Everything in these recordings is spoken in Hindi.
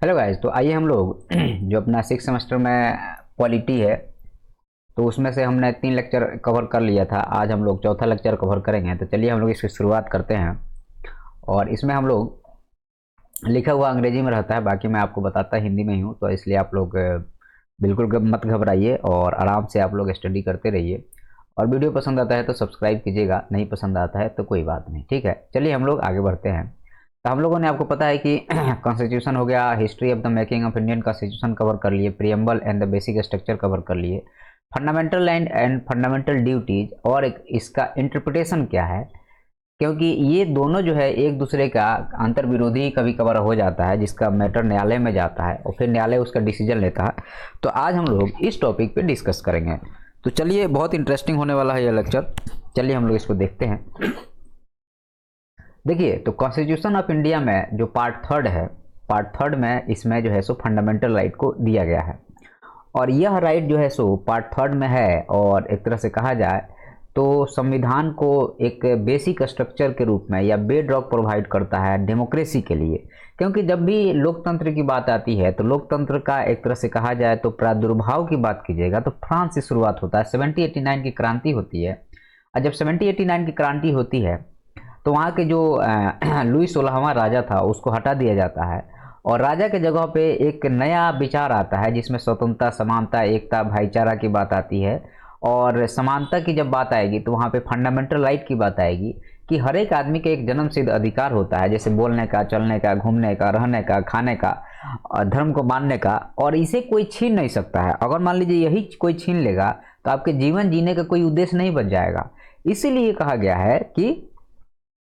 हेलो गाइस, तो आइए हम लोग जो अपना सिक्स सेमेस्टर में पॉलिटी है, तो उसमें से हमने 3 लेक्चर कवर कर लिया था। आज हम लोग चौथा लेक्चर कवर करेंगे। तो चलिए हम लोग इसकी शुरुआत करते हैं। और इसमें हम लोग लिखा हुआ अंग्रेजी में रहता है, बाकी मैं आपको बताता हिंदी में ही हूँ, तो इसलिए आप लोग बिल्कुल मत घबराइए और आराम से आप लोग स्टडी करते रहिए। और वीडियो पसंद आता है तो सब्सक्राइब कीजिएगा, नहीं पसंद आता है तो कोई बात नहीं, ठीक है। चलिए हम लोग आगे बढ़ते हैं। तो हम लोगों ने, आपको पता है कि कॉन्स्टिट्यूशन हो गया, history of the making of Indian constitution cover कर लिए, preamble and the basic structure cover कर लिए, fundamental land and fundamental duties और इसका इंटरप्रिटेशन क्या है, क्योंकि ये दोनों जो है एक दूसरे का अंतर विरोधी कभी कभार हो जाता है, जिसका मैटर न्यायालय में जाता है और फिर न्यायालय उसका डिसीजन लेता है। तो आज हम लोग इस टॉपिक पे डिस्कस करेंगे। तो चलिए, बहुत इंटरेस्टिंग होने वाला है ये लेक्चर। चलिए हम लोग इसको देखते हैं। देखिए, तो कॉन्स्टिट्यूशन ऑफ इंडिया में जो पार्ट 3 है, पार्ट 3 में इसमें जो है सो फंडामेंटल राइट को दिया गया है। और यह राइट जो है सो पार्ट 3 में है, और एक तरह से कहा जाए तो संविधान को एक बेसिक स्ट्रक्चर के रूप में या बेड रॉक प्रोवाइड करता है डेमोक्रेसी के लिए। क्योंकि जब भी लोकतंत्र की बात आती है तो लोकतंत्र का एक तरह से कहा जाए तो प्रादुर्भाव की बात कीजिएगा तो फ्रांस से शुरुआत होता है। 1789 की क्रांति होती है, और जब 1789 की क्रांति होती है तो वहाँ के जो लुई 16वां राजा था उसको हटा दिया जाता है, और राजा के जगह पे एक नया विचार आता है जिसमें स्वतंत्रता, समानता, एकता, भाईचारा की बात आती है। और समानता की जब बात आएगी तो वहाँ पे फंडामेंटल राइट की बात आएगी कि हर एक आदमी का एक जन्मसिद्ध अधिकार होता है, जैसे बोलने का, चलने का, घूमने का, रहने का, खाने का, धर्म को मानने का, और इसे कोई छीन नहीं सकता है। अगर मान लीजिए यही कोई छीन लेगा तो आपके जीवन जीने का कोई उद्देश्य नहीं बच जाएगा। इसीलिए कहा गया है कि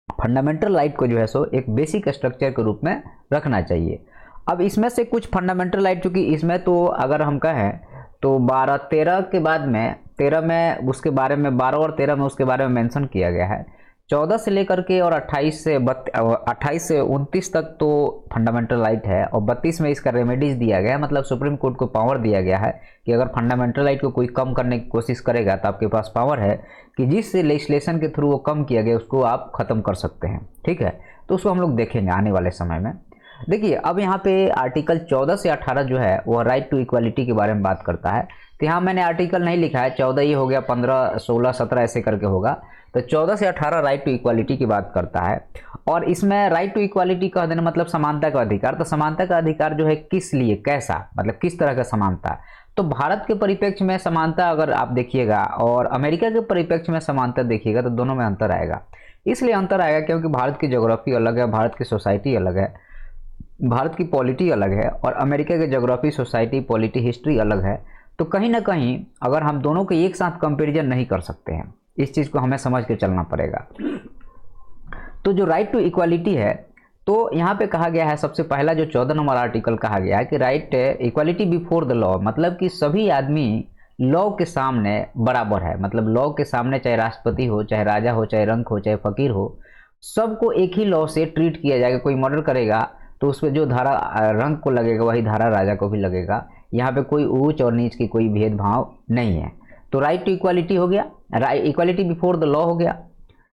फंडामेंटल राइट को जो है सो एक बेसिक स्ट्रक्चर के रूप में रखना चाहिए। अब इसमें से कुछ फंडामेंटल राइट, चूंकि इसमें तो अगर हम कहें तो 12-13 के बाद में 13 में उसके बारे में, 12 और 13 में उसके बारे में मेंशन किया गया है। 14 से लेकर के और 28 से 29 तक तो फंडामेंटल राइट है, और 32 में इसका रेमेडीज दिया गया है। मतलब सुप्रीम कोर्ट को पावर दिया गया है कि अगर फंडामेंटल राइट को कोई कम करने की कोशिश करेगा तो आपके पास पावर है कि जिस लेजिस्लेशन के थ्रू वो कम किया गया उसको आप खत्म कर सकते हैं, ठीक है। तो उसको हम लोग देखेंगे आने वाले समय में। देखिए, अब यहाँ पे आर्टिकल 14 से 18 जो है वो राइट टू इक्वालिटी के बारे में बात करता है। तो यहाँ मैंने आर्टिकल नहीं लिखा है, 14 ये हो गया, 15, 16, 17 ऐसे करके होगा। तो 14 से 18 राइट टू इक्वालिटी की बात करता है। और इसमें राइट टू इक्वालिटी कह देना मतलब समानता का अधिकार। तो समानता का अधिकार जो है किस लिए, कैसा, मतलब किस तरह का समानता। तो भारत के परिप्रेक्ष्य में समानता अगर आप देखिएगा और अमेरिका के परिप्रेक्ष्य में समानता देखिएगा तो दोनों में अंतर आएगा। इसलिए अंतर आएगा क्योंकि भारत की ज्योग्राफी अलग है, भारत की सोसाइटी अलग है, भारत की पॉलिटी अलग है, और अमेरिका की ज्योग्राफी, सोसाइटी, पॉलिटी, हिस्ट्री अलग है। तो कहीं ना कहीं अगर हम दोनों के एक साथ कंपैरिजन नहीं कर सकते हैं, इस चीज़ को हमें समझ के चलना पड़ेगा। तो जो राइट टू इक्वालिटी है, तो यहाँ पे कहा गया है, सबसे पहला जो 14 नंबर आर्टिकल कहा गया है कि right equality before the law, मतलब कि सभी आदमी लॉ के सामने बराबर है। मतलब लॉ के सामने चाहे राष्ट्रपति हो, चाहे राजा हो, चाहे रंक हो, चाहे फकीर हो, सबको एक ही लॉ से ट्रीट किया जाएगा। कोई मर्डर करेगा तो उस पर जो धारा रंक को लगेगा वही धारा राजा को भी लगेगा। यहाँ पे कोई ऊंच और नीच की कोई भेदभाव नहीं है। तो राइट टू इक्वालिटी हो गया, इक्वालिटी बिफोर द लॉ हो गया।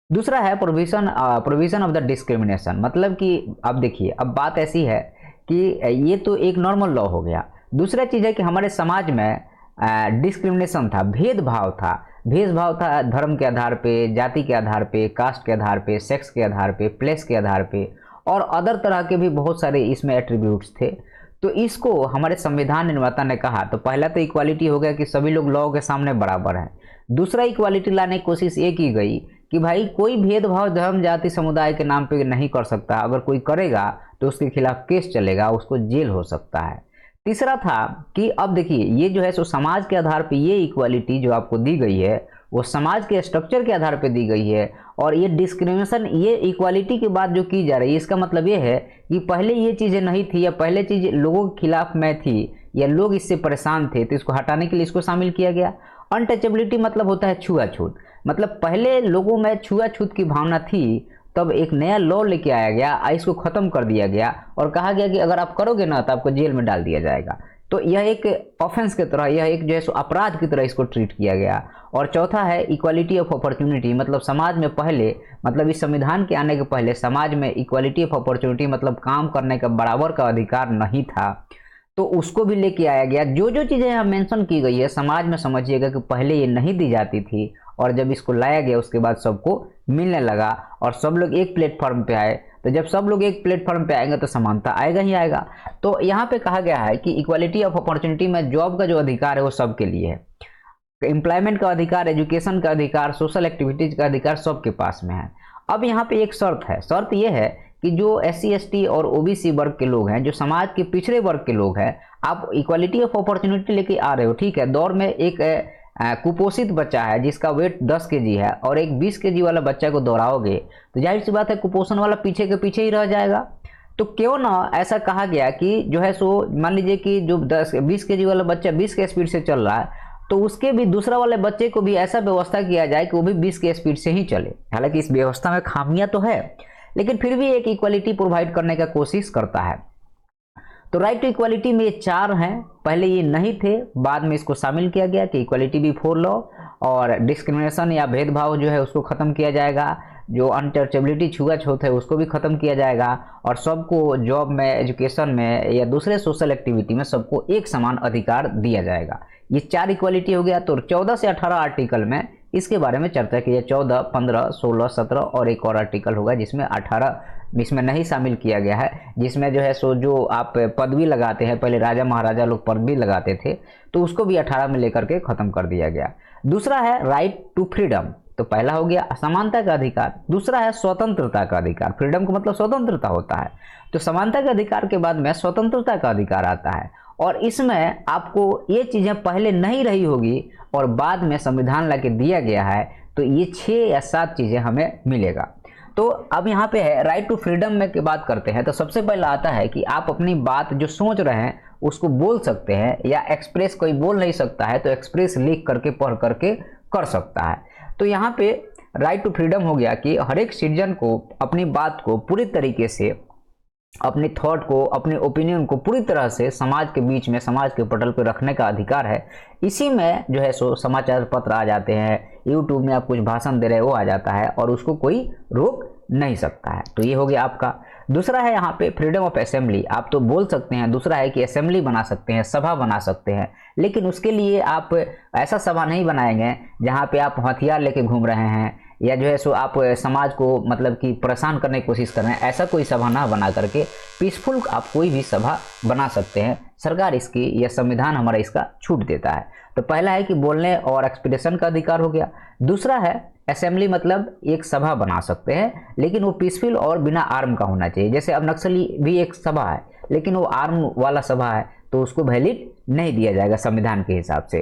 दूसरा है प्रोविजन ऑफ द डिस्क्रिमिनेशन, मतलब कि अब देखिए, अब बात ऐसी है कि ये तो एक नॉर्मल लॉ हो गया। दूसरा चीज़ है कि हमारे समाज में डिस्क्रिमिनेशन था, भेदभाव था धर्म के आधार पे, जाति के आधार पे, कास्ट के आधार पे, सेक्स के आधार पे, प्लेस के आधार पे, और अदर तरह के भी बहुत सारे इसमें एट्रीब्यूट्स थे। तो इसको हमारे संविधान निर्माता ने कहा, तो पहला तो इक्वालिटी हो गया कि सभी लोग लॉ के सामने बराबर हैं। दूसरा इक्वालिटी लाने की कोशिश ये की गई कि भाई कोई भेदभाव धर्म, जाति, समुदाय के नाम पे नहीं कर सकता। अगर कोई करेगा तो उसके खिलाफ केस चलेगा, उसको जेल हो सकता है। तीसरा था कि अब देखिए, ये जो है सो समाज के आधार पे ये इक्वालिटी जो आपको दी गई है वो समाज के स्ट्रक्चर के आधार पे दी गई है। और ये डिस्क्रिमिनेशन, ये इक्वालिटी की बात जो की जा रही है, इसका मतलब ये है कि पहले ये चीज़ें नहीं थी, या पहले चीज़ लोगों के खिलाफ में थी, या लोग इससे परेशान थे, तो इसको हटाने के लिए इसको शामिल किया गया। अनटचेबिलिटी मतलब होता है छुआछूत, मतलब पहले लोगों में छुआछूत की भावना थी, तब एक नया लॉ लेके आया गया, इसको खत्म कर दिया गया और कहा गया कि अगर आप करोगे ना तो आपको जेल में डाल दिया जाएगा। तो यह एक ऑफेंस की तरह, यह एक जो है सो अपराध की तरह इसको ट्रीट किया गया। और चौथा है इक्वालिटी ऑफ अपॉर्चुनिटी, मतलब समाज में पहले, मतलब इस संविधान के आने के पहले समाज में इक्वालिटी ऑफ अपॉर्चुनिटी मतलब काम करने का बराबर का अधिकार नहीं था, तो उसको भी लेके आया गया। जो जो चीज़ें यहाँ मेंशन की गई है समाज में समझिएगा कि पहले ये नहीं दी जाती थी, और जब इसको लाया गया उसके बाद सबको मिलने लगा और सब लोग एक प्लेटफॉर्म पे आए। तो जब सब लोग एक प्लेटफॉर्म पे आएंगे तो समानता आएगा ही आएगा। तो यहाँ पे कहा गया है कि इक्वालिटी ऑफ अपॉर्चुनिटी में जॉब का जो अधिकार है वो सबके लिए है, एम्प्लॉयमेंट का अधिकार, एजुकेशन का अधिकार, सोशल एक्टिविटीज का अधिकार सबके पास में है। अब यहाँ पे एक शर्त है, शर्त ये है कि जो SC ST और OBC वर्ग के लोग हैं, जो समाज के पिछड़े वर्ग के लोग हैं, आप इक्वालिटी ऑफ अपॉर्चुनिटी लेके आ रहे हो, ठीक है। दौर में एक कुपोषित बच्चा है जिसका वेट 10 kg है और एक 20 kg वाला बच्चा को दौड़ाओगे तो जाहिर सी बात है कुपोषण वाला पीछे के पीछे ही रह जाएगा। तो क्यों ना ऐसा कहा गया कि जो है सो मान लीजिए कि जो 20 kg वाला बच्चा 20 के स्पीड से चल रहा है, तो उसके भी दूसरा वाले बच्चे को भी ऐसा व्यवस्था किया जाए कि वो भी 20 के स्पीड से ही चले। हालांकि इस व्यवस्था में खामियां तो है, लेकिन फिर भी एक इक्वालिटी प्रोवाइड करने का कोशिश करता है। तो राइट टू इक्वालिटी में ये 4 हैं, पहले ये नहीं थे, बाद में इसको शामिल किया गया कि इक्वालिटी बिफोर लॉ, और डिस्क्रिमिनेशन या भेदभाव जो है उसको खत्म किया जाएगा, जो अनटचेबिलिटी छुआछूत है उसको भी खत्म किया जाएगा, और सबको जॉब में, एजुकेशन में या दूसरे सोशल एक्टिविटी में सबको एक समान अधिकार दिया जाएगा। ये 4 इक्वालिटी हो गया। तो 14 से 18 आर्टिकल में इसके बारे में चर्चा की है। 14, 15, 16, 17 और एक और आर्टिकल होगा जिसमें 18 इसमें नहीं शामिल किया गया है, जिसमें जो है सो जो आप पदवी लगाते हैं, पहले राजा महाराजा लोग पदवी लगाते थे, तो उसको भी 18 में लेकर के खत्म कर दिया गया। दूसरा है राइट टू फ्रीडम, तो पहला हो गया समानता का अधिकार, दूसरा है स्वतंत्रता का अधिकार। फ्रीडम का मतलब स्वतंत्रता होता है, तो समानता के अधिकार के बाद में स्वतंत्रता का अधिकार आता है, और इसमें आपको ये चीज़ें पहले नहीं रही होगी और बाद में संविधान ला के दिया गया है, तो ये 6 या 7 चीज़ें हमें मिलेगा। तो अब यहाँ पे है राइट टू फ्रीडम में की बात करते हैं, तो सबसे पहला आता है कि आप अपनी बात जो सोच रहे हैं उसको बोल सकते हैं, या एक्सप्रेस कोई बोल नहीं सकता है तो एक्सप्रेस लिख करके पढ़ करके कर सकता है। तो यहाँ पे राइट टू फ्रीडम हो गया कि हर एक सिटीजन को अपनी बात को पूरी तरीके से, अपने थॉट को, अपने ओपिनियन को पूरी तरह से समाज के बीच में, समाज के पटल पर रखने का अधिकार है। इसी में जो है सो समाचार पत्र आ जाते हैं, यूट्यूब में आप कुछ भाषण दे रहे हैं वो आ जाता है और उसको कोई रोक नहीं सकता है। तो ये हो गया आपका। दूसरा है यहाँ पे फ्रीडम ऑफ असेंबली, आप तो बोल सकते हैं। दूसरा है कि असेंबली बना सकते हैं, सभा बना सकते हैं, लेकिन उसके लिए आप ऐसा सभा नहीं बनाएंगे जहाँ पे आप हथियार लेके घूम रहे हैं, या जो है सो आप समाज को मतलब कि परेशान करने की कोशिश कर रहे हैं। ऐसा कोई सभा ना बना करके पीसफुल आप कोई भी सभा बना सकते हैं, सरकार इसकी या संविधान हमारा इसका छूट देता है। तो पहला है कि बोलने और एक्सप्रेशन का अधिकार हो गया। दूसरा है असेंबली, मतलब एक सभा बना सकते हैं लेकिन वो पीसफुल और बिना आर्म का होना चाहिए। जैसे अब नक्सली भी एक सभा है लेकिन वो आर्म वाला सभा है तो उसको वैलिड नहीं दिया जाएगा संविधान के हिसाब से।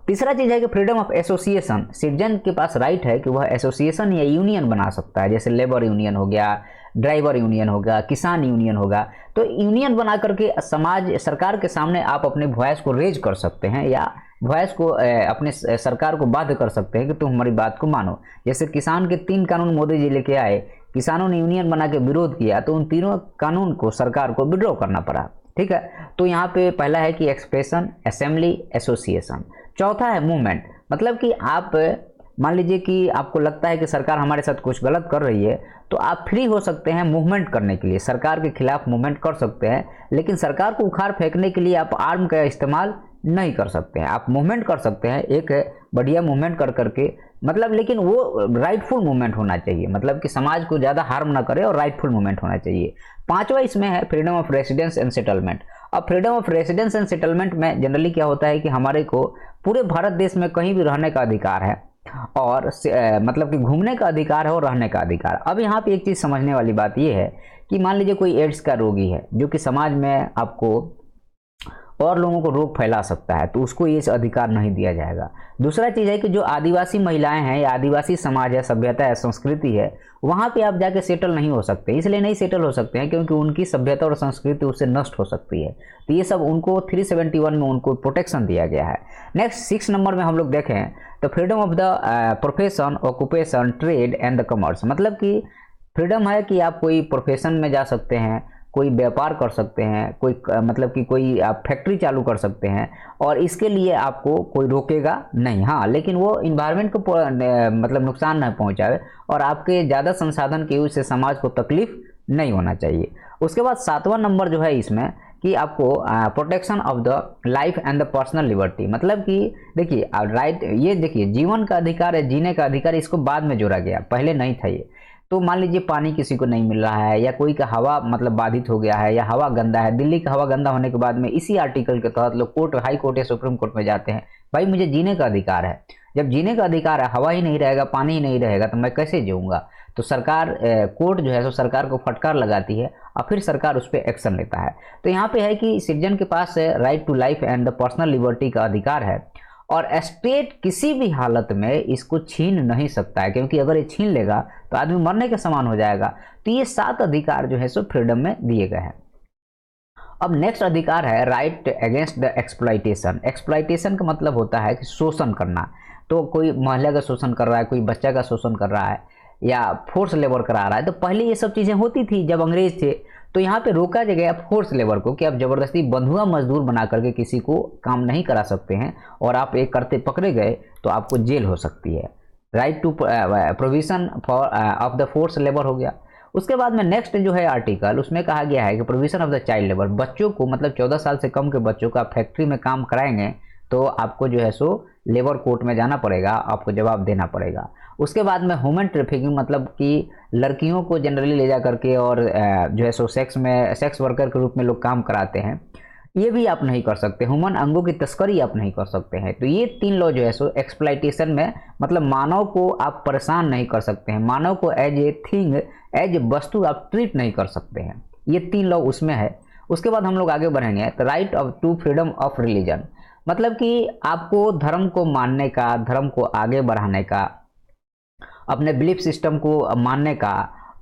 तीसरा चीज है कि फ्रीडम ऑफ एसोसिएशन, सिटीजन के पास राइट है कि वह एसोसिएशन या यूनियन बना सकता है, जैसे लेबर यूनियन हो गया, ड्राइवर यूनियन होगा, किसान यूनियन होगा। तो यूनियन बना करके समाज, सरकार के सामने आप अपने वॉइस को रेज कर सकते हैं, या वॉइस को अपने सरकार को बाध्य कर सकते हैं कि तुम हमारी बात को मानो। जैसे किसान के 3 कानून मोदी जी लेके आए, किसानों ने यूनियन बना के विरोध किया तो उन तीनों कानून को सरकार को विड्रॉ करना पड़ा। ठीक है, तो यहाँ पे पहला है कि एक्सप्रेशन, असेंबली, एसोसिएशन। चौथा है मूवमेंट, मतलब कि आप मान लीजिए कि आपको लगता है कि सरकार हमारे साथ कुछ गलत कर रही है तो आप फ्री हो सकते हैं मूवमेंट करने के लिए, सरकार के खिलाफ मूवमेंट कर सकते हैं, लेकिन सरकार को उखाड़ फेंकने के लिए आप आर्म का इस्तेमाल नहीं कर सकते हैं। आप मूवमेंट कर सकते हैं, एक बढ़िया मूवमेंट कर करके, मतलब लेकिन वो राइटफुल मूवमेंट होना चाहिए, मतलब कि समाज को ज़्यादा हार्म ना करे और राइटफुल मूवमेंट होना चाहिए। पांचवा इसमें है freedom of residence and settlement. अब freedom of residence and settlement में जनरली क्या होता है कि हमारे को पूरे भारत देश में कहीं भी रहने का अधिकार है, और मतलब कि घूमने का अधिकार है और रहने का अधिकार। अब यहाँ पे एक चीज़ समझने वाली बात यह है कि मान लीजिए कोई एड्स का रोगी है जो कि समाज में आपको और लोगों को रोग फैला सकता है, तो उसको ये अधिकार नहीं दिया जाएगा। दूसरा चीज़ है कि जो आदिवासी महिलाएं हैं या आदिवासी समाज है, सभ्यता है, संस्कृति है, वहाँ पे आप जाके सेटल नहीं हो सकते। इसलिए नहीं सेटल हो सकते हैं क्योंकि उनकी सभ्यता और संस्कृति उससे नष्ट हो सकती है। तो ये सब उनको 371 में उनको प्रोटेक्शन दिया गया है। नेक्स्ट 6 नंबर में हम लोग देखें तो freedom of the profession, occupation, trade and the commerce, मतलब कि फ्रीडम है कि आप कोई प्रोफेशन में जा सकते हैं, कोई व्यापार कर सकते हैं, कोई मतलब कि कोई आप फैक्ट्री चालू कर सकते हैं, और इसके लिए आपको कोई रोकेगा नहीं। हाँ, लेकिन वो इन्वायरमेंट को मतलब नुकसान न पहुंचाए और आपके ज़्यादा संसाधन के यूज से समाज को तकलीफ नहीं होना चाहिए। उसके बाद 7वां नंबर जो है इसमें कि आपको protection of the life and the personal liberty, मतलब कि देखिए राइट, ये देखिए जीवन का अधिकार है, जीने का अधिकार, इसको बाद में जोड़ा गया, पहले नहीं था ये। तो मान लीजिए पानी किसी को नहीं मिल रहा है, या कोई का हवा मतलब बाधित हो गया है, या हवा गंदा है, दिल्ली का हवा गंदा होने के बाद में इसी आर्टिकल के तहत लोग कोर्ट, हाई कोर्ट या सुप्रीम कोर्ट में जाते हैं, भाई मुझे जीने का अधिकार है। जब जीने का अधिकार है, हवा ही नहीं रहेगा, पानी ही नहीं रहेगा, तो मैं कैसे जीऊँगा? तो सरकार, कोर्ट जो है सो सरकार को फटकार लगाती है और फिर सरकार उस पर एक्शन लेता है। तो यहाँ पे है कि सिटीजन के पास right to life and the personal liberty का अधिकार है, और स्टेट किसी भी हालत में इसको छीन नहीं सकता है, क्योंकि अगर ये छीन लेगा तो आदमी मरने के समान हो जाएगा। तो ये 7 अधिकार जो है सो फ्रीडम में दिए गए हैं। अब नेक्स्ट अधिकार है right against the exploitation. Exploitation का मतलब होता है कि शोषण करना। तो कोई महिला का शोषण कर रहा है, कोई बच्चा का शोषण कर रहा है, या फोर्स लेबर करा रहा है। तो पहले ये सब चीज़ें होती थी जब अंग्रेज थे, तो यहाँ पे रोका गया फोर्स लेबर को कि आप जबरदस्ती बंधुआ मजदूर बना करके किसी को काम नहीं करा सकते हैं, और आप एक करते पकड़े गए तो आपको जेल हो सकती है। Right to provision for of the force labour हो गया। उसके बाद में नेक्स्ट जो है आर्टिकल, उसमें कहा गया है कि provision of the child labour, बच्चों को मतलब 14 साल से कम के बच्चों को आप फैक्ट्री में काम कराएंगे तो आपको जो है सो लेबर कोर्ट में जाना पड़ेगा, आपको जवाब देना पड़ेगा। उसके बाद में ह्यूमन ट्रैफिकिंग, मतलब कि लड़कियों को जनरली ले जा करके और जो है सो सेक्स वर्कर के रूप में लोग काम कराते हैं, ये भी आप नहीं कर सकते। ह्यूमन अंगों की तस्करी आप नहीं कर सकते हैं। तो ये 3 लॉ जो है सो एक्सप्लॉइटेशन में, मतलब मानव को आप परेशान नहीं कर सकते हैं, मानव को as a thing, as a वस्तु आप ट्रीट नहीं कर सकते हैं। ये 3 लॉ उसमें है। उसके बाद हम लोग आगे बढ़ेंगे तो right of to freedom of religion, मतलब कि आपको धर्म को मानने का, धर्म को आगे बढ़ाने का, अपने बिलीफ सिस्टम को मानने का,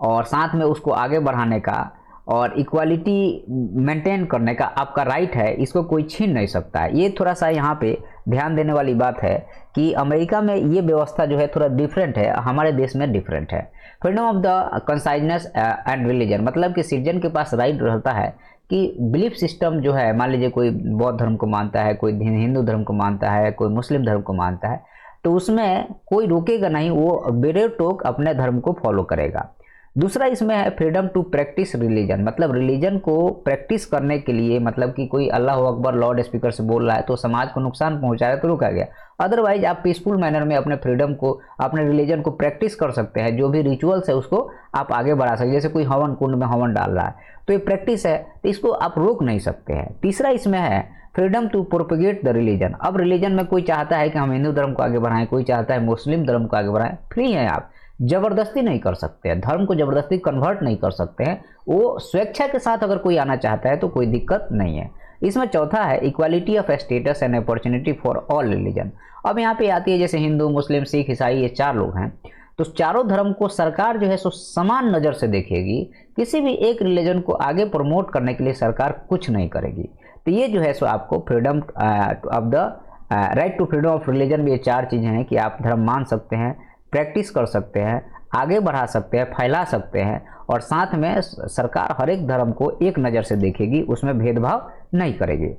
और साथ में उसको आगे बढ़ाने का, और इक्वालिटी मेंटेन करने का आपका राइट है, इसको कोई छीन नहीं सकता है। ये थोड़ा सा यहाँ पे ध्यान देने वाली बात है कि अमेरिका में ये व्यवस्था जो है थोड़ा डिफरेंट है, हमारे देश में डिफरेंट है। Freedom of the conciseness and religion, मतलब कि सिटीजन के पास राइट रहता है कि बिलीफ सिस्टम जो है, मान लीजिए कोई बौद्ध धर्म को मानता है, कोई हिंदू धर्म को मानता है, कोई मुस्लिम धर्म को मानता है, तो उसमें कोई रोकेगा नहीं, वो बेरोक अपने धर्म को फॉलो करेगा। दूसरा इसमें है फ्रीडम टू प्रैक्टिस रिलीजन, मतलब रिलीजन को प्रैक्टिस करने के लिए, मतलब कि कोई अल्लाह अकबर लाउड स्पीकर से बोल रहा है तो समाज को नुकसान पहुंचा रहा है तो रोका गया। अदरवाइज आप पीसफुल मैनर में अपने फ्रीडम को, अपने रिलीजन को प्रैक्टिस कर सकते हैं, जो भी रिचुअल्स है उसको आप आगे बढ़ा सकते हैं। जैसे कोई हवन कुंड में हवन डाल रहा है तो ये प्रैक्टिस है, तो इसको आप रोक नहीं सकते हैं। तीसरा इसमें है freedom to propagate the religion. अब रिलीजन में कोई चाहता है कि हम हिंदू धर्म को आगे बढ़ाएं, कोई चाहता है मुस्लिम धर्म को आगे बढ़ाएं, फ्री हैं आप, जबरदस्ती नहीं कर सकते हैं, धर्म को जबरदस्ती कन्वर्ट नहीं कर सकते हैं। वो स्वेच्छा के साथ अगर कोई आना चाहता है तो कोई दिक्कत नहीं है। इसमें चौथा है equality of status and opportunity for all religion. अब यहाँ पे आती है जैसे हिंदू, मुस्लिम, सिख, ईसाई, ये 4 लोग हैं, तो चारों धर्म को सरकार जो है सो समान नज़र से देखेगी। किसी भी एक रिलीजन को आगे प्रमोट करने के लिए सरकार कुछ नहीं करेगी। तो ये जो है सो आपको freedom of the right to freedom of religion में ये 4 चीज़ें हैं कि आप धर्म मान सकते हैं, प्रैक्टिस कर सकते हैं, आगे बढ़ा सकते हैं, फैला सकते हैं, और साथ में सरकार हर एक धर्म को एक नज़र से देखेगी, उसमें भेदभाव नहीं करेगी।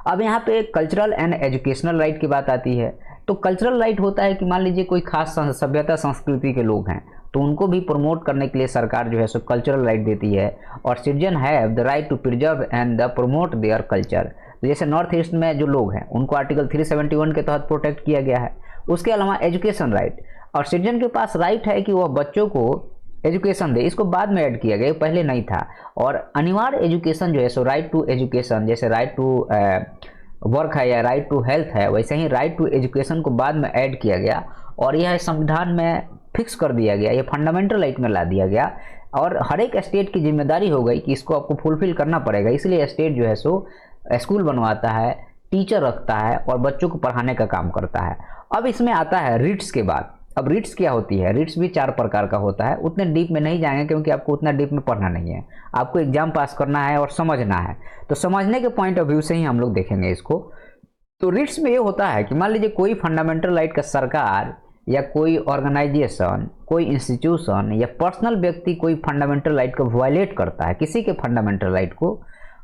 अब यहाँ पे कल्चरल एंड एजुकेशनल राइट की बात आती है। तो कल्चरल राइट होता है कि मान लीजिए कोई खास सभ्यता संस्कृति के लोग हैं तो उनको भी प्रमोट करने के लिए सरकार जो है सो कल्चरल राइट देती है, और citizen have the right to preserve and the promote their culture. तो जैसे नॉर्थ ईस्ट में जो लोग हैं उनको आर्टिकल 371 के तहत प्रोटेक्ट किया गया है। उसके अलावा एजुकेशन राइट, और सिटीजन के पास राइट है कि वह बच्चों को एजुकेशन दे, इसको बाद में ऐड किया गया, पहले नहीं था। और अनिवार्य एजुकेशन जो है सो राइट टू एजुकेशन, जैसे राइट टू वर्क है या राइट टू हेल्थ है, वैसे ही राइट टू एजुकेशन को बाद में ऐड किया गया, और यह संविधान में फिक्स कर दिया गया, ये फंडामेंटल राइट में ला दिया गया। और हर एक स्टेट की जिम्मेदारी हो गई कि इसको आपको फुलफिल करना पड़ेगा, इसलिए स्टेट जो है सो स्कूल बनवाता है, टीचर रखता है और बच्चों को पढ़ाने का काम करता है। अब इसमें आता है रिट्स के बाद। अब रिट्स क्या होती है? रिट्स भी 4 प्रकार का होता है, उतने डीप में नहीं जाएंगे क्योंकि आपको उतना डीप में पढ़ना नहीं है, आपको एग्जाम पास करना है और समझना है, तो समझने के पॉइंट ऑफ व्यू से ही हम लोग देखेंगे इसको। तो रिट्स में ये होता है कि मान लीजिए कोई फंडामेंटल राइट का सरकार या कोई ऑर्गेनाइजेशन, कोई इंस्टीट्यूशन या पर्सनल व्यक्ति कोई फंडामेंटल राइट को वायलेट करता है, किसी के फंडामेंटल राइट को,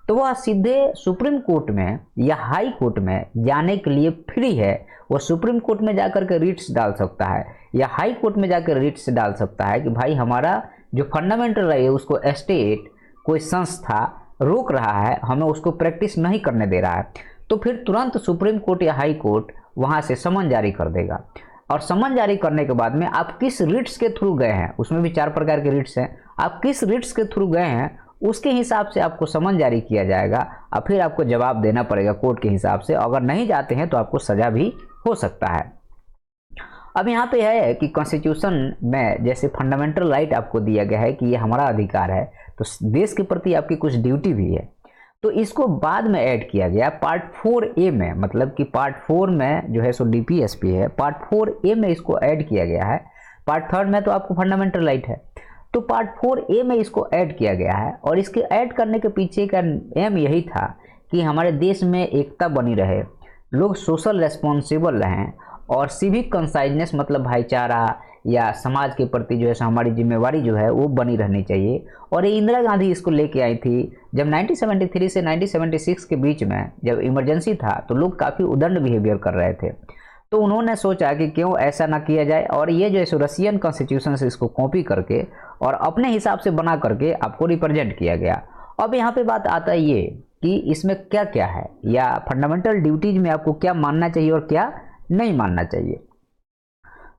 तो वह सीधे सुप्रीम कोर्ट में या हाई कोर्ट में जाने के लिए फ्री है। वो सुप्रीम कोर्ट में जाकर के रिट्स डाल सकता है या हाई कोर्ट में जाकर रिट्स डाल सकता है कि भाई हमारा जो फंडामेंटल राइट है उसको स्टेट, कोई संस्था रोक रहा है, हमें उसको प्रैक्टिस नहीं करने दे रहा है। तो फिर तुरंत सुप्रीम कोर्ट या हाई कोर्ट वहाँ से समन जारी कर देगा, और समन जारी करने के बाद में आप किस रिट्स के थ्रू गए हैं, उसमें भी 4 प्रकार के रिट्स हैं, आप किस रिट्स के थ्रू गए हैं उसके हिसाब से आपको समन जारी किया जाएगा और फिर आपको जवाब देना पड़ेगा कोर्ट के हिसाब से। अगर नहीं जाते हैं तो आपको सजा भी हो सकता है। अब यहाँ पे है कि कॉन्स्टिट्यूशन में जैसे फंडामेंटल राइट आपको दिया गया है कि ये हमारा अधिकार है, तो देश के प्रति आपकी कुछ ड्यूटी भी है। तो इसको बाद में ऐड किया गया पार्ट 4A में, मतलब कि पार्ट 4 में जो है सो DPSP है, पार्ट 4A में इसको ऐड किया गया है। पार्ट 3 में तो आपको फंडामेंटल राइट है, तो पार्ट 4A में इसको ऐड किया गया है। और इसके ऐड करने के पीछे का एम यही था कि हमारे देश में एकता बनी रहे, लोग सोशल रेस्पॉन्सिबल रहें और सिविक कंसाइजनेस मतलब भाईचारा या समाज के प्रति जो है हमारी जिम्मेवारी जो है वो बनी रहनी चाहिए। और ये इंदिरा गांधी इसको लेके आई थी जब 1973 से 1976 के बीच में जब इमरजेंसी था तो लोग काफ़ी उदंड बिहेवियर कर रहे थे, तो उन्होंने सोचा कि क्यों ऐसा ना किया जाए और ये जो है रशियन कॉन्स्टिट्यूशन से इसको कॉपी करके और अपने हिसाब से बना करके आपको रिप्रेजेंट किया गया। अब यहाँ पे बात आता है ये कि इसमें क्या क्या है या फंडामेंटल ड्यूटीज में आपको क्या मानना चाहिए और क्या नहीं मानना चाहिए।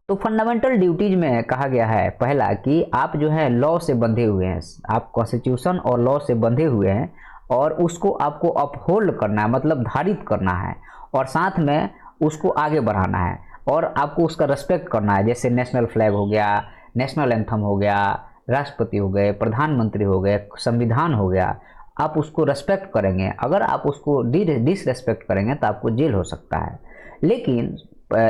तो फंडामेंटल ड्यूटीज में कहा गया है पहला कि आप जो है लॉ से बंधे हुए हैं, आप कॉन्स्टिट्यूशन और लॉ से बंधे हुए हैं और उसको आपको अपहोल्ड करना है, मतलब धारित करना है और साथ में उसको आगे बढ़ाना है और आपको उसका रेस्पेक्ट करना है। जैसे नेशनल फ्लैग हो गया, नेशनल एंथम हो गया, राष्ट्रपति हो गए, प्रधानमंत्री हो गए, संविधान हो गया, आप उसको रेस्पेक्ट करेंगे। अगर आप उसको डिसरेस्पेक्ट करेंगे तो आपको जेल हो सकता है। लेकिन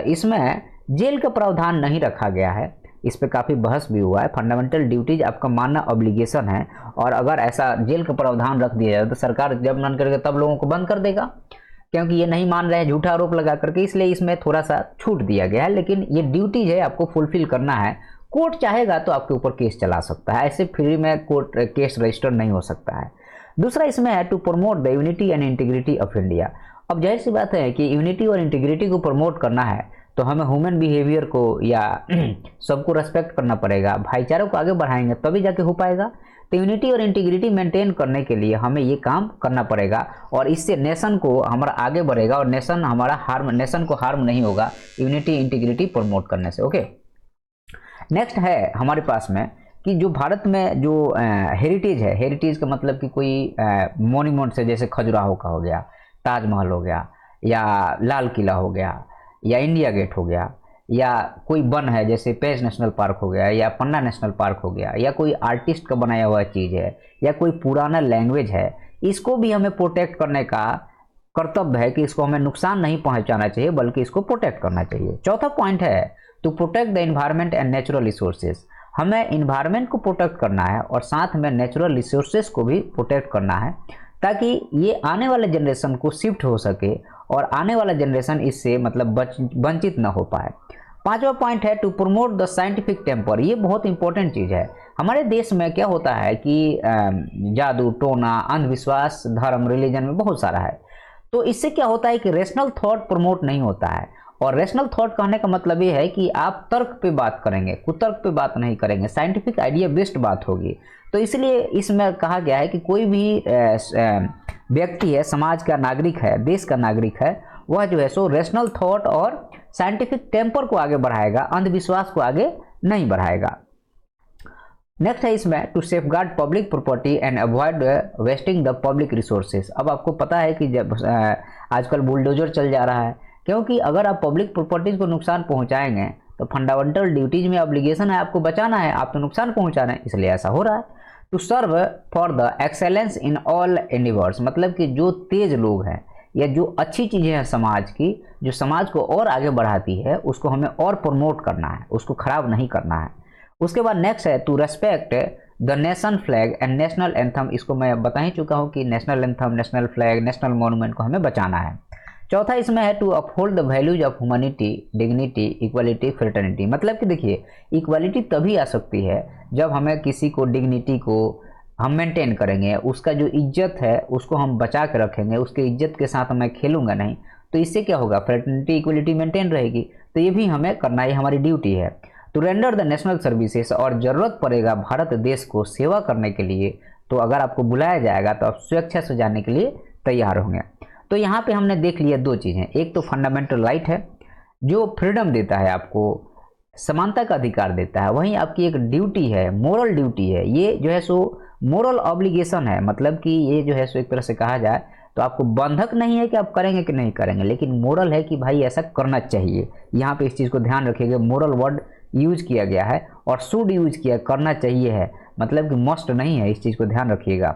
इसमें जेल का प्रावधान नहीं रखा गया है, इस पर काफ़ी बहस भी हुआ है। फंडामेंटल ड्यूटीज आपका मानना ऑब्लिगेशन है और अगर ऐसा जेल का प्रावधान रख दिया जाए तो सरकार जब मन करके तब लोगों को बंद कर देगा, क्योंकि ये नहीं मान रहे हैं झूठा आरोप लगा करके, इसलिए इसमें थोड़ा सा छूट दिया गया है। लेकिन ये ड्यूटीज है आपको फुलफिल करना है। कोर्ट चाहेगा तो आपके ऊपर केस चला सकता है, ऐसे फ्री में कोर्ट केस रजिस्टर नहीं हो सकता है। दूसरा इसमें है to promote the unity and integrity of India. अब जाहिर सी बात है कि यूनिटी और इंटीग्रिटी को प्रमोट करना है तो हमें ह्यूमन बिहेवियर को या सबको रेस्पेक्ट करना पड़ेगा, भाईचारे को आगे बढ़ाएंगे तभी जाके हो पाएगा। तो यूनिटी और इंटीग्रिटी मेंटेन करने के लिए हमें ये काम करना पड़ेगा और इससे नेशन को हमारा आगे बढ़ेगा और नेशन को हार्म नहीं होगा यूनिटी इंटीग्रिटी प्रमोट करने से। ओके, नेक्स्ट है हमारे पास में कि जो भारत में जो हेरिटेज है, हेरिटेज का मतलब कि कोई मॉन्यूमेंट से जैसे खजुराहो का हो गया, ताजमहल हो गया या लाल किला हो गया या इंडिया गेट हो गया या कोई वन है जैसे पेज नेशनल पार्क हो गया या पन्ना नेशनल पार्क हो गया या कोई आर्टिस्ट का बनाया हुआ चीज़ है या कोई पुराना लैंग्वेज है, इसको भी हमें प्रोटेक्ट करने का कर्तव्य है कि इसको हमें नुकसान नहीं पहुंचाना चाहिए बल्कि इसको प्रोटेक्ट करना चाहिए। चौथा पॉइंट है to protect the environment and natural resources. हमें इन्वायरमेंट को प्रोटेक्ट करना है और साथ में नेचुरल रिसोर्सेज को भी प्रोटेक्ट करना है ताकि ये आने वाले जनरेशन को शिफ्ट हो सके और आने वाला जनरेशन इससे मतलब वंचित न हो पाए। पांचवा पॉइंट है to promote the scientific temper. ये बहुत इंपॉर्टेंट चीज़ है। हमारे देश में क्या होता है कि जादू टोना अंधविश्वास धर्म रिलीजन में बहुत सारा है, तो इससे क्या होता है कि रेशनल थॉट प्रमोट नहीं होता है। और रेशनल थॉट कहने का मतलब ये है कि आप तर्क पे बात करेंगे, कुतर्क पे बात नहीं करेंगे, साइंटिफिक आइडिया बेस्ड बात होगी। तो इसलिए इसमें कहा गया है कि कोई भी व्यक्ति है, समाज का नागरिक है, देश का नागरिक है, वह जो है सो रेशनल थॉट और साइंटिफिक टेम्पर को आगे बढ़ाएगा, अंधविश्वास को आगे नहीं बढ़ाएगा। नेक्स्ट है इसमें to safeguard public property and avoid wasting the public resources. अब आपको पता है कि जब आजकल बुलडोजर चल जा रहा है, क्योंकि अगर आप पब्लिक प्रॉपर्टीज को नुकसान पहुंचाएंगे तो फंडामेंटल ड्यूटीज में ऑब्लिगेशन है आपको बचाना है, आप तो नुकसान पहुंचा रहे हैं, इसलिए ऐसा हो रहा है। To serve for the excellence in all endeavours, मतलब कि जो तेज लोग हैं या जो अच्छी चीज़ें हैं समाज की, जो समाज को और आगे बढ़ाती है, उसको हमें और प्रमोट करना है, उसको खराब नहीं करना है। उसके बाद नेक्स्ट है to respect the nation flag and national anthem. इसको मैं बता ही चुका हूँ कि national anthem, national flag, national monument को हमें बचाना है। चौथा इसमें है to uphold the values of humanity, dignity, equality, fraternity. मतलब कि देखिए इक्वालिटी तभी आ सकती है जब हमें किसी को डिग्निटी को हम मेंटेन करेंगे, उसका जो इज्जत है उसको हम बचा के रखेंगे, उसके इज्जत के साथ मैं खेलूंगा नहीं, तो इससे क्या होगा, फ्रेटर्निटी इक्वलिटी मेंटेन रहेगी। तो ये भी हमें करना, ये हमारी ड्यूटी है। To render the national services, और ज़रूरत पड़ेगा भारत देश को सेवा करने के लिए, तो अगर आपको बुलाया जाएगा तो आप स्वेच्छा से जाने के लिए तैयार होंगे। तो यहाँ पे हमने देख लिया दो चीज़ें, एक तो फंडामेंटल राइट है जो फ्रीडम देता है, आपको समानता का अधिकार देता है, वहीं आपकी एक ड्यूटी है, मोरल ड्यूटी है, ये जो है सो मोरल ऑब्लिगेशन है। मतलब कि ये जो है सो एक तरह से कहा जाए तो आपको बंधक नहीं है कि आप करेंगे कि नहीं करेंगे, लेकिन मोरल है कि भाई ऐसा करना चाहिए। यहाँ पे इस चीज़ को ध्यान रखिएगा, मोरल वर्ड यूज किया गया है और शुड यूज किया, करना चाहिए है, मतलब कि मस्ट नहीं है, इस चीज़ को ध्यान रखिएगा।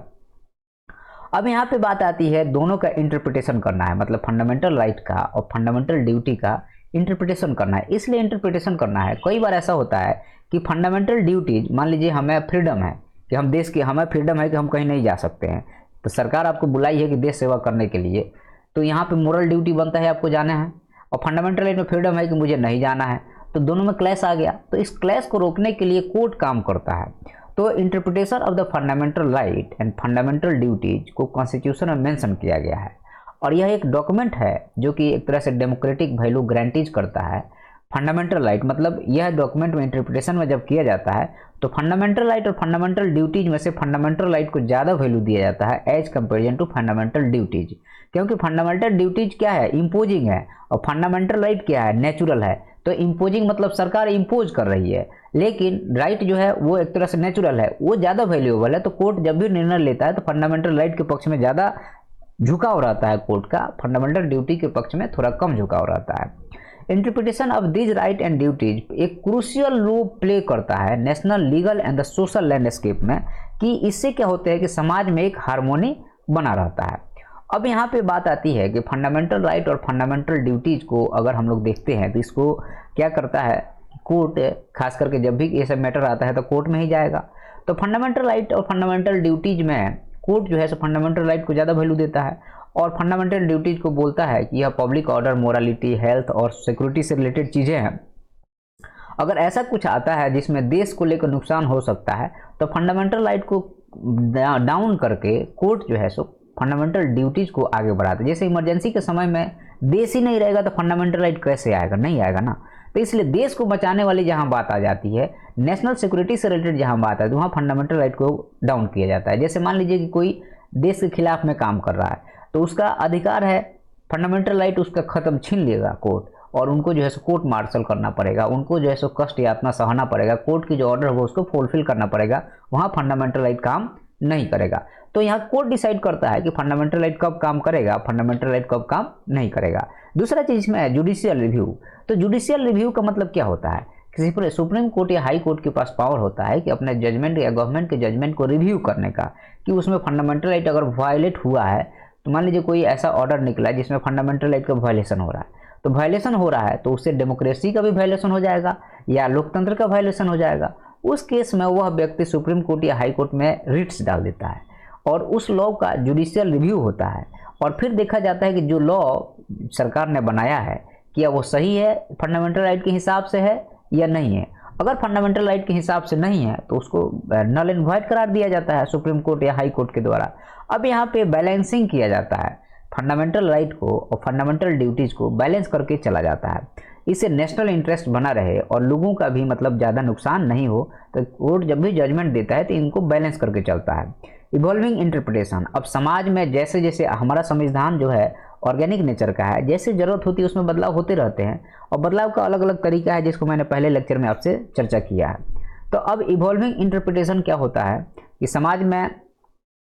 अब यहाँ पे बात आती है दोनों का इंटरप्रिटेशन करना है, मतलब फंडामेंटल राइट का और फंडामेंटल ड्यूटी का इंटरप्रिटेशन करना है। इसलिए इंटरप्रिटेशन करना है, कई बार ऐसा होता है कि फंडामेंटल ड्यूटीज, मान लीजिए हमें फ्रीडम है कि हम देश की, हमें फ्रीडम है कि हम कहीं नहीं जा सकते हैं, तो सरकार आपको बुलाई है कि देश सेवा करने के लिए, तो यहाँ पे मोरल ड्यूटी बनता है आपको जाना है, और फंडामेंटल राइट में फ्रीडम है कि मुझे नहीं जाना है, तो दोनों में क्लैश आ गया। तो इस क्लैश को रोकने के लिए कोर्ट काम करता है। तो interpretation of the fundamental right and fundamental duties को कॉन्स्टिट्यूशन में मेंशन किया गया है, और यह एक डॉक्यूमेंट है जो कि एक तरह से डेमोक्रेटिक वैल्यू गारंटीज करता है। फंडामेंटल राइट मतलब यह डॉक्यूमेंट में इंटरप्रिटेशन में जब किया जाता है तो फंडामेंटल राइट और फंडामेंटल ड्यूटीज में से फंडामेंटल राइट को ज़्यादा वैल्यू दिया जाता है as comparison to fundamental duties, क्योंकि फंडामेंटल ड्यूटीज क्या है, इम्पोजिंग है, और फंडामेंटल राइट क्या है, नेचुरल है। तो इम्पोजिंग मतलब सरकार इम्पोज कर रही है, लेकिन राइट जो है वो एक तरह से नेचुरल है, वो ज़्यादा वैल्यूएबल है। तो कोर्ट जब भी निर्णय लेता है तो फंडामेंटल राइट के पक्ष में ज़्यादा झुकाव रहता है कोर्ट का, फंडामेंटल ड्यूटी के पक्ष में थोड़ा कम झुकाव रहता है। Interpretation of this right and duties एक क्रूशियल रोल प्ले करता है national legal and the social landscape में, कि इससे क्या होता है कि समाज में एक हार्मोनी बना रहता है। अब यहाँ पे बात आती है कि फंडामेंटल राइट और फंडामेंटल ड्यूटीज को अगर हम लोग देखते हैं तो इसको क्या करता है कोर्ट, खास करके जब भी ये सब मैटर आता है तो कोर्ट में ही जाएगा। तो फंडामेंटल राइट और फंडामेंटल ड्यूटीज में कोर्ट जो है सो फंडामेंटल राइट को ज़्यादा वैल्यू देता है, और फंडामेंटल ड्यूटीज को बोलता है कि यह पब्लिक ऑर्डर, मोरालिटी, हेल्थ और सिक्योरिटी से रिलेटेड चीज़ें हैं। अगर ऐसा कुछ आता है जिसमें देश को लेकर नुकसान हो सकता है तो फंडामेंटल राइट को डाउन करके कोर्ट जो है सो फंडामेंटल ड्यूटीज को आगे बढ़ाता है। जैसे इमरजेंसी के समय में देश ही नहीं रहेगा तो फंडामेंटल राइट कैसे आएगा, नहीं आएगा ना। तो इसलिए देश को बचाने वाली जहां बात आ जाती है, नेशनल सिक्योरिटी से रिलेटेड जहां बात है, तो वहाँ फंडामेंटल राइट को डाउन किया जाता है। जैसे मान लीजिए कि कोई देश के खिलाफ में काम कर रहा है तो उसका अधिकार है, फंडामेंटल राइट उसका खत्म छीन लेगा कोर्ट, और उनको जो है सो कोर्ट मार्शल करना पड़ेगा, उनको जो है सो कष्ट यातना सहना पड़ेगा, कोर्ट की जो ऑर्डर हो उसको फुलफिल करना पड़ेगा, वहाँ फंडामेंटल राइट काम नहीं करेगा। तो यहाँ कोर्ट डिसाइड करता है कि फंडामेंटल राइट कब काम करेगा, फंडामेंटल राइट कब काम नहीं करेगा। दूसरा चीज़ इसमें है जुडिशियल रिव्यू। तो जुडिशियल रिव्यू का मतलब क्या होता है, किसी पर सुप्रीम कोर्ट या हाई कोर्ट के पास पावर होता है कि अपने जजमेंट या गवर्नमेंट के जजमेंट को रिव्यू करने का, कि उसमें फंडामेंटल राइट अगर वायलेट हुआ है, तो मान लीजिए कोई ऐसा ऑर्डर निकला जिसमें फंडामेंटल राइट का वायलेशन हो रहा है, तो वायलेशन हो रहा है तो उससे डेमोक्रेसी का भी वायलेशन हो जाएगा या लोकतंत्र का वायलेशन हो जाएगा। उस केस में वह व्यक्ति सुप्रीम कोर्ट या हाई कोर्ट में रिट्स डाल देता है, और उस लॉ का जुडिशियल रिव्यू होता है, और फिर देखा जाता है कि जो लॉ सरकार ने बनाया है क्या वो सही है, फंडामेंटल राइट के हिसाब से है या नहीं है। अगर फंडामेंटल राइट के हिसाब से नहीं है तो उसको नल एंड वॉइड करार दिया जाता है सुप्रीम कोर्ट या हाई कोर्ट के द्वारा। अब यहाँ पे बैलेंसिंग किया जाता है, फंडामेंटल राइट को और फंडामेंटल ड्यूटीज़ को बैलेंस करके चला जाता है, इससे नेशनल इंटरेस्ट बना रहे और लोगों का भी मतलब ज़्यादा नुकसान नहीं हो। तो कोर्ट जब भी जजमेंट देता है तो इनको बैलेंस करके चलता है। इवॉल्विंग इंटरप्रिटेशन, अब समाज में जैसे जैसे हमारा संविधान जो है ऑर्गेनिक नेचर का है, जैसे ज़रूरत होती है उसमें बदलाव होते रहते हैं, और बदलाव का अलग अलग तरीका है जिसको मैंने पहले लेक्चर में आपसे चर्चा किया है। तो अब इवॉल्विंग इंटरप्रिटेशन क्या होता है कि समाज में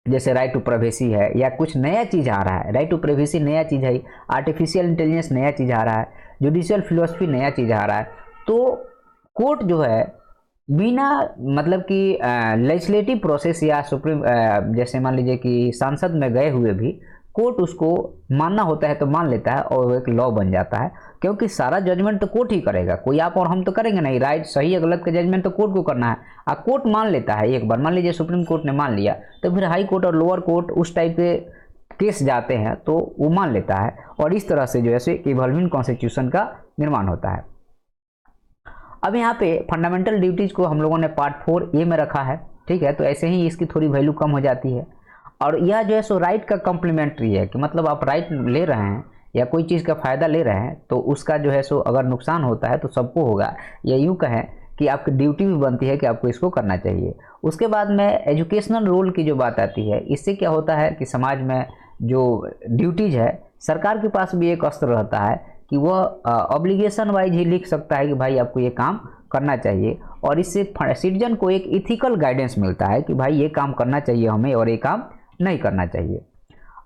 जैसे राइट टू प्राइवेसी है या कुछ नया चीज़ आ रहा है, राइट टू प्राइवेसी नया चीज़ है, आर्टिफिशियल इंटेलिजेंस नया चीज़ आ रहा है, जुडिशियल फिलोसफी नया चीज़ आ रहा है, तो कोर्ट जो है बिना मतलब कि लेजिस्लेटिव प्रोसेस या सुप्रीम जैसे मान लीजिए कि सांसद में गए हुए भी कोर्ट उसको मानना होता है तो मान लेता है और एक लॉ बन जाता है, क्योंकि सारा जजमेंट तो कोर्ट ही करेगा, कोई आप और हम तो करेंगे नहीं। राइट सही या गलत का जजमेंट तो कोर्ट को करना है, और कोर्ट मान लेता है एक बार, मान लीजिए सुप्रीम कोर्ट ने मान लिया तो फिर हाई कोर्ट और लोअर कोर्ट उस टाइप के केस जाते हैं तो वो मान लेता है, और इस तरह से जो है सो एक इवॉल्विंग कॉन्स्टिट्यूशन का निर्माण होता है। अब यहाँ पे फंडामेंटल ड्यूटीज को हम लोगों ने पार्ट 4A में रखा है, ठीक है। तो ऐसे ही इसकी थोड़ी वैल्यू कम हो जाती है, और यह जो है सो राइट का कम्प्लीमेंट्री है कि मतलब आप राइट ले रहे हैं या कोई चीज़ का फ़ायदा ले रहे हैं तो उसका जो है सो अगर नुकसान होता है तो सबको होगा, या यूँ कहें कि आपकी ड्यूटी भी बनती है कि आपको इसको करना चाहिए। उसके बाद में एजुकेशनल रोल की जो बात आती है, इससे क्या होता है कि समाज में जो ड्यूटीज़ है, सरकार के पास भी एक अस्त्र रहता है कि वह ऑब्लिगेशन वाइज ही लिख सकता है कि भाई आपको ये काम करना चाहिए, और इससे सिटीजन को एक इथिकल गाइडेंस मिलता है कि भाई ये काम करना चाहिए हमें और ये काम नहीं करना चाहिए।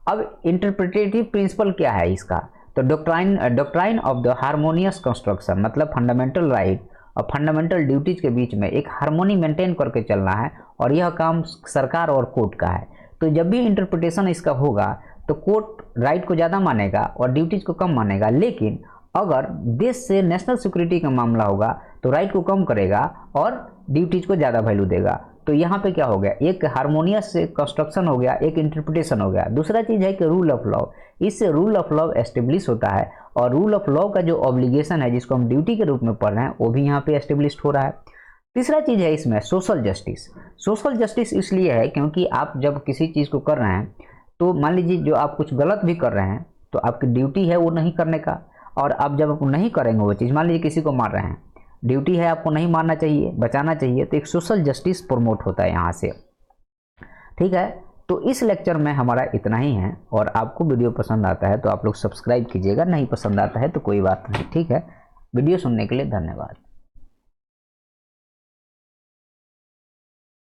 अब इंटरप्रिटेटिव प्रिंसिपल क्या है इसका, तो doctrine of the harmonious construction, मतलब फंडामेंटल राइट और फंडामेंटल ड्यूटीज के बीच में एक हार्मोनी मेंटेन करके चलना है, और यह काम सरकार और कोर्ट का है। तो जब भी इंटरप्रिटेशन इसका होगा तो कोर्ट राइट को ज़्यादा मानेगा और ड्यूटीज को कम मानेगा, लेकिन अगर देश से नेशनल सिक्योरिटी का मामला होगा तो राइट को कम करेगा और ड्यूटीज को ज़्यादा वैल्यू देगा। तो यहाँ पे क्या हो गया, एक हार्मोनियस कंस्ट्रक्शन हो गया, एक इंटरप्रिटेशन हो गया। दूसरा चीज़ है कि रूल ऑफ लॉ, इससे रूल ऑफ लॉ एस्टेब्लिश होता है, और रूल ऑफ लॉ का जो ऑब्लिगेशन है जिसको हम ड्यूटी के रूप में पढ़ रहे हैं वो भी यहाँ पे एस्टेब्लिश हो रहा है। तीसरा चीज़ है इसमें सोशल जस्टिस। सोशल जस्टिस इसलिए है क्योंकि आप जब किसी चीज़ को कर रहे हैं तो मान लीजिए जो आप कुछ गलत भी कर रहे हैं तो आपकी ड्यूटी है वो नहीं करने का, और आप जब आप नहीं करेंगे वो चीज़, मान लीजिए किसी को मार रहे हैं, ड्यूटी है आपको नहीं मारना चाहिए, बचाना चाहिए, तो एक सोशल जस्टिस प्रमोट होता है यहाँ से, ठीक है। तो इस लेक्चर में हमारा इतना ही है, और आपको वीडियो पसंद आता है तो आप लोग सब्सक्राइब कीजिएगा, नहीं पसंद आता है तो कोई बात नहीं, ठीक है। वीडियो सुनने के लिए धन्यवाद।